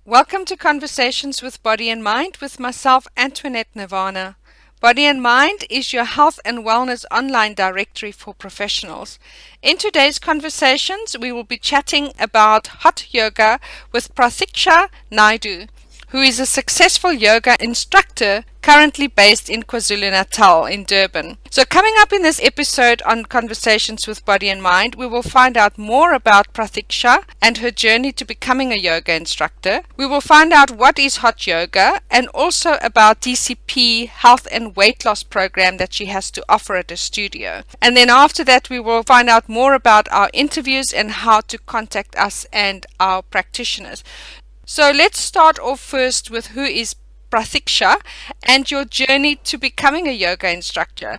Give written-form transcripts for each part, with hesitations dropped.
Welcome to Conversations with Body and Mind with myself, Antoinette Nirvana. Body and Mind is your health and wellness online directory for professionals. In today's conversations, we will be chatting about hot yoga with Prathiksha Naidu, who is a successful yoga instructor currently based in KwaZulu-Natal in Durban. So coming up in this episode on Conversations with Body and Mind, we will find out more about Prathiksha and her journey to becoming a yoga instructor. We will find out what is hot yoga and also about DCP health and weight loss program that she has to offer at her studio. And then after that, we will find out more about our interviews and how to contact us and our practitioners. So let's start off first with who is Prathiksha and your journey to becoming a yoga instructor.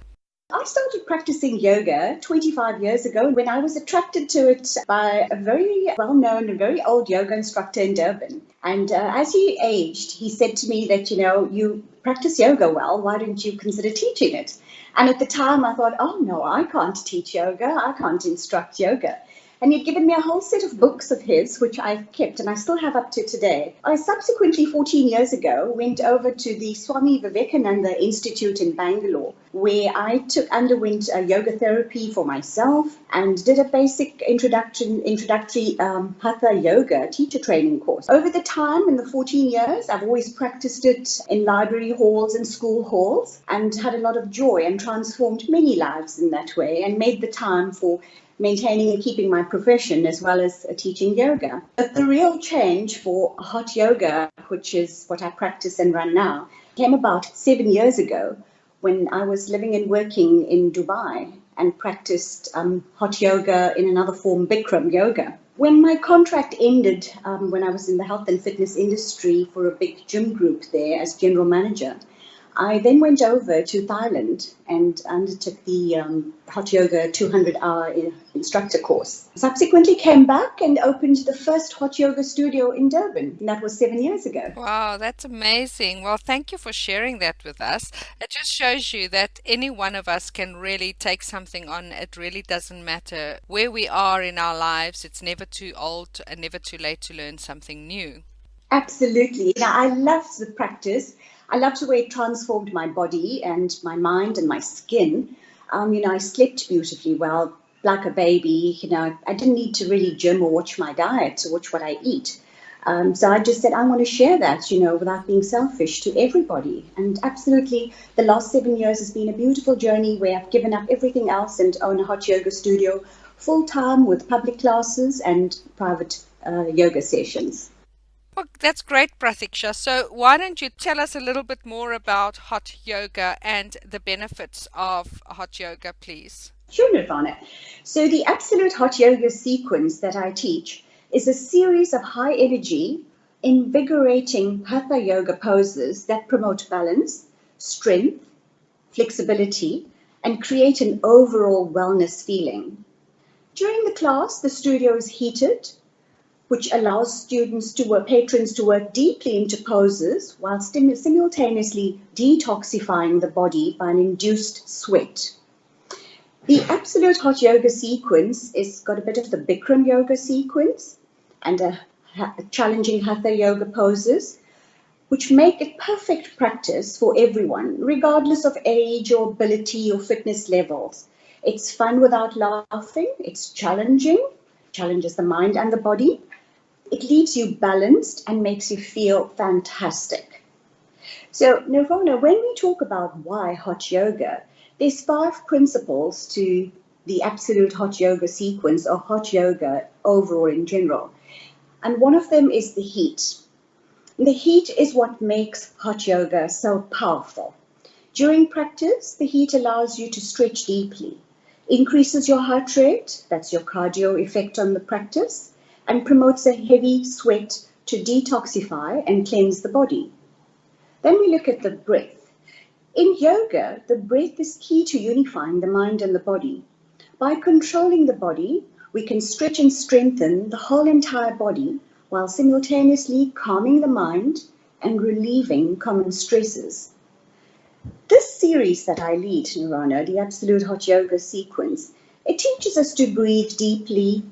I started practicing yoga 25 years ago when I was attracted to it by a very well-known and very old yoga instructor in Durban. And as he aged, he said to me that, you practice yoga well, why don't you consider teaching it? And at the time I thought, oh no, I can't teach yoga, I can't instruct yoga. And he'd given me a whole set of books of his, which I've kept and I still have up to today. I subsequently, 14 years ago, went over to the Swami Vivekananda Institute in Bangalore, where I underwent yoga therapy for myself and did a basic introductory Hatha Yoga teacher training course. Over the time, in the 14 years, I've always practiced it in library halls and school halls and had a lot of joy and transformed many lives in that way and made the time for maintaining and keeping my profession as well as teaching yoga. But the real change for hot yoga, which is what I practice and run now, came about 7 years ago when I was living and working in Dubai and practiced hot yoga in another form, Bikram yoga. When my contract ended, when I was in the health and fitness industry for a big gym group there as general manager, I then went over to Thailand and undertook the Hot Yoga 200-hour instructor course. Subsequently came back and opened the first Hot Yoga studio in Durban, and that was 7 years ago. Wow, that's amazing. Well, thank you for sharing that with us. It just shows you that any one of us can really take something on. It really doesn't matter where we are in our lives. It's never too old and never too late to learn something new. Absolutely. Now, I love the practice. I loved the way it transformed my body and my mind and my skin. I slept beautifully well, like a baby. I didn't need to really gym or watch my diet or watch what I eat. So I just said, I want to share that, without being selfish to everybody. And absolutely, the last 7 years has been a beautiful journey where I've given up everything else and own a hot yoga studio full time with public classes and private yoga sessions. Well, that's great, Prathiksha. So why don't you tell us a little bit more about hot yoga and the benefits of hot yoga, please? Sure, Nirvana. So the absolute hot yoga sequence that I teach is a series of high energy, invigorating hatha yoga poses that promote balance, strength, flexibility, and create an overall wellness feeling. During the class, the studio is heated, which allows patrons to work deeply into poses while simultaneously detoxifying the body by an induced sweat. The absolute hot yoga sequence is got a bit of the Bikram yoga sequence and a challenging hatha yoga poses, which make it perfect practice for everyone, regardless of age or ability or fitness levels. It's fun without laughing, it's challenging, challenges the mind and the body. It leaves you balanced and makes you feel fantastic. So, Nirvana, when we talk about why hot yoga, there's 5 principles to the absolute hot yoga sequence or hot yoga overall in general. And one of them is the heat. The heat is what makes hot yoga so powerful. During practice, the heat allows you to stretch deeply, increases your heart rate, that's your cardio effect on the practice, and promotes a heavy sweat to detoxify and cleanse the body. Then we look at the breath. In yoga, the breath is key to unifying the mind and the body. By controlling the body, we can stretch and strengthen the whole entire body while simultaneously calming the mind and relieving common stresses. This series that I lead, Nirvana, the Absolute Hot Yoga sequence, it teaches us to breathe deeply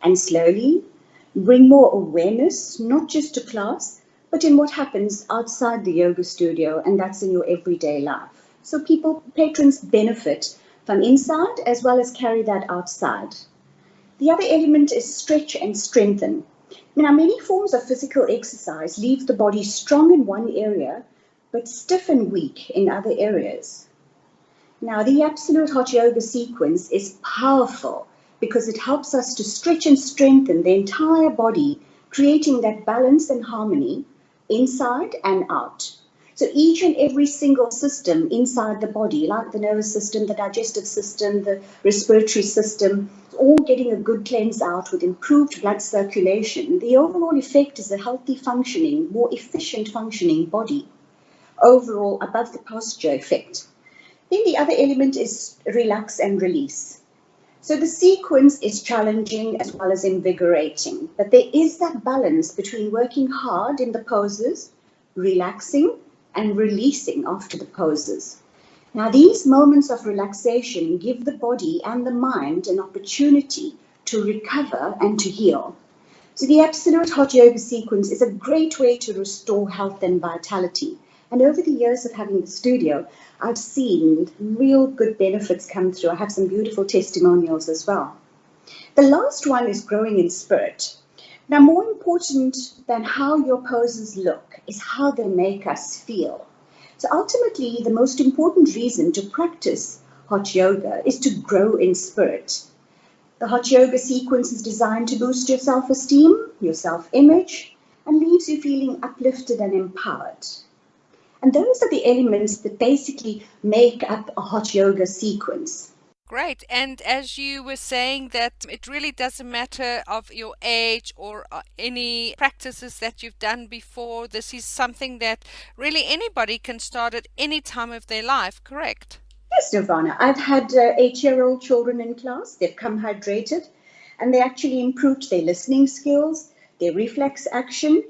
and slowly, bring more awareness, not just to class, but in what happens outside the yoga studio, and that's in your everyday life. So patrons benefit from inside as well as carry that outside. The other element is stretch and strengthen. Now, many forms of physical exercise leave the body strong in one area, but stiff and weak in other areas. Now, the absolute hot yoga sequence is powerful because it helps us to stretch and strengthen the entire body, creating that balance and harmony inside and out. So each and every single system inside the body, like the nervous system, the digestive system, the respiratory system, all getting a good cleanse out with improved blood circulation. The overall effect is a healthy functioning, more efficient functioning body, overall above the posture effect. Then the other element is relax and release. So the sequence is challenging as well as invigorating, but there is that balance between working hard in the poses, relaxing, and releasing after the poses. Now, these moments of relaxation give the body and the mind an opportunity to recover and to heal. So the absolute hot yoga sequence is a great way to restore health and vitality. And over the years of having the studio, I've seen real good benefits come through. I have some beautiful testimonials as well. The last one is growing in spirit. Now, more important than how your poses look is how they make us feel. So ultimately, the most important reason to practice hot yoga is to grow in spirit. The hot yoga sequence is designed to boost your self-esteem, your self-image, and leaves you feeling uplifted and empowered. And those are the elements that basically make up a hot yoga sequence. Great. And as you were saying that it really doesn't matter of your age or any practices that you've done before. This is something that really anybody can start at any time of their life, correct? Yes, Nirvana. I've had 8-year-old children in class. They've come hydrated and they actually improved their listening skills, their reflex action,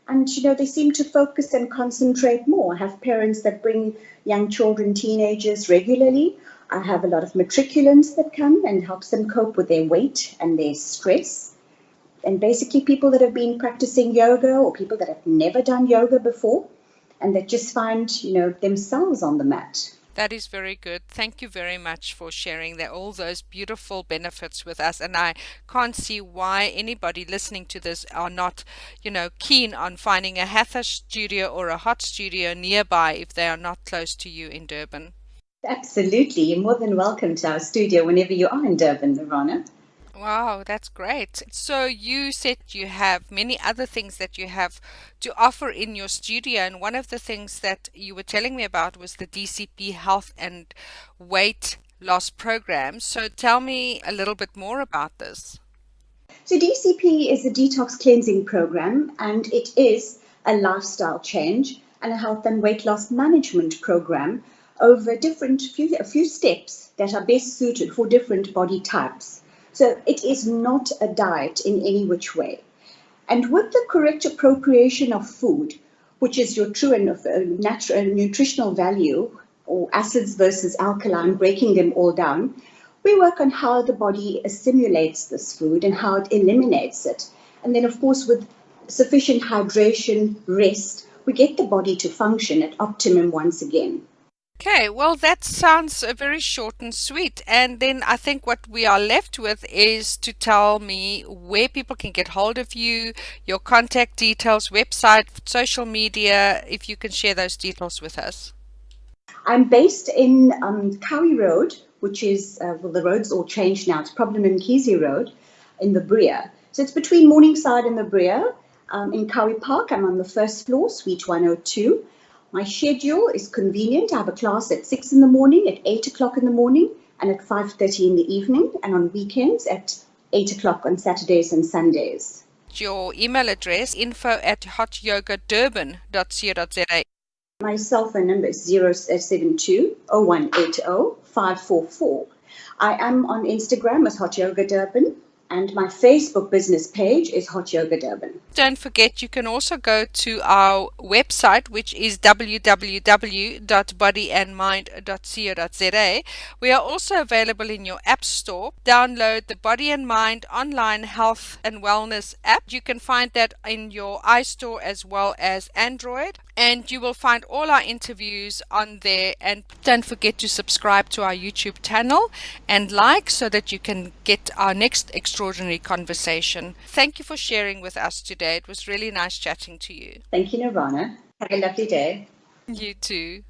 and they seem to focus and concentrate more. I have parents that bring young children, teenagers regularly. I have a lot of matriculants that come and helps them cope with their weight and their stress. And basically people that have been practicing yoga or people that have never done yoga before and that just find, themselves on the mat. That is very good. Thank you very much for sharing all those beautiful benefits with us. And I can't see why anybody listening to this are not, keen on finding a hatha studio or a hot studio nearby if they are not close to you in Durban. Absolutely. You're more than welcome to our studio whenever you are in Durban, Nirvana. Wow, that's great. So you said you have many other things that you have to offer in your studio, and one of the things that you were telling me about was the DCP health and weight loss program. So tell me a little bit more about this. So DCP is a detox cleansing program, and it is a lifestyle change and a health and weight loss management program over a few steps that are best suited for different body types. So it is not a diet in any which way. And with the correct appropriation of food, which is your true and natural nutritional value, or acids versus alkaline, breaking them all down, we work on how the body assimilates this food and how it eliminates it. And then, of course, with sufficient hydration, rest, we get the body to function at optimum once again. Okay, well, that sounds very short and sweet. And then I think what we are left with is to tell me where people can get hold of you, your contact details, website, social media, if you can share those details with us. I'm based in Cowie Road, which is, the road's all changed now. It's Problem and Kesey Road in the Brea. So it's between Morningside and the Brea. In Cowie Park, I'm on the first floor, Suite 102. My schedule is convenient. I have a class at 6 in the morning, at 8 o'clock in the morning, and at 5:30 in the evening, and on weekends at 8 o'clock on Saturdays and Sundays. Your email address, info@hotyogadurban.co.za. My cell phone number is 072-0180-544. I am on Instagram as Hot Yoga Durban, And my Facebook business page is Hot Yoga Durban. Don't forget, you can also go to our website, which is www.bodyandmind.co.za. We are also available in your app store. Download the Body and Mind online health and wellness app. You can find that in your iStore as well as Android. And you will find all our interviews on there. And don't forget to subscribe to our YouTube channel and like, so that you can get our next extraordinary conversation. Thank you for sharing with us today. It was really nice chatting to you. Thank you, Nirvana. Have a lovely day. You too.